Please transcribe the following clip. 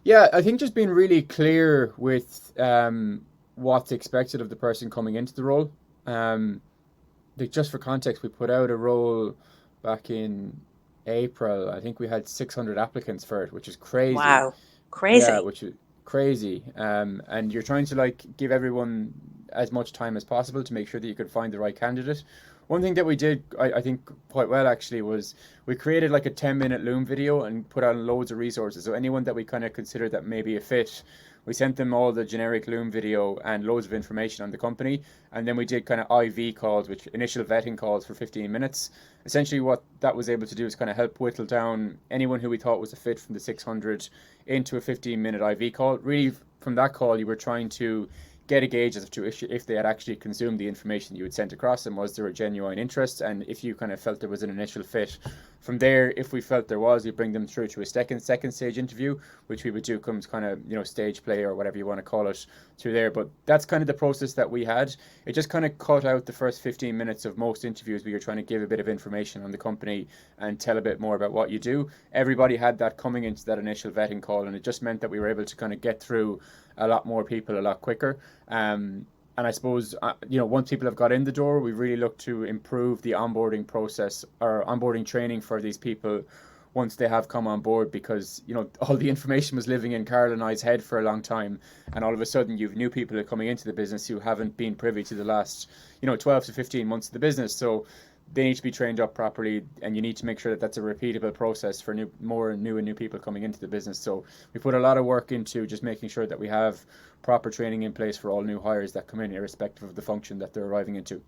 Yeah, I think just being really clear with what's expected of the person coming into the role. Um, just for context, we put out a role back in April. I think we had 600 applicants for it, which is crazy. Wow, Yeah, crazy. which is crazy. And you're trying to like give everyone as much time as possible to make sure that you could find the right candidate. One thing that we did, I think, quite well actually was we created like a 10-minute Loom video and put on loads of resources. So anyone that we kind of consider that may be a fit, we sent them all the generic Loom video and loads of information on the company. And then we did kind of IV calls, which initial vetting calls for 15 minutes. Essentially, what that was able to do is kind of help whittle down anyone who we thought was a fit from the 600 into a 15-minute IV call. Really, from that call, you were trying to get a gauge as to if they had actually consumed the information you had sent across and was there a genuine interest, and if you kind of felt there was an initial fit. From there, if we felt there was, we bring them through to a second stage interview, which we would do comes kind of stage play or whatever you want to call it through there. But that's kind of the process that we had. It just kind of cut out the first 15 minutes of most interviews where you're trying to give a bit of information on the company and tell a bit more about what you do. Everybody had that coming into that initial vetting call, and it just meant that we were able to kind of get through a lot more people a lot quicker. And I suppose, once people have got in the door, we really look to improve the onboarding process or onboarding training for these people once they have come on board, because all the information was living in Carl and I's head for a long time, and all of a sudden you've new people who are coming into the business who haven't been privy to the last 12 to 15 months of the business. So they need to be trained up properly, and you need to make sure that that's a repeatable process for new people coming into the business. So we put a lot of work into just making sure that we have proper training in place for all new hires that come in, irrespective of the function that they're arriving into.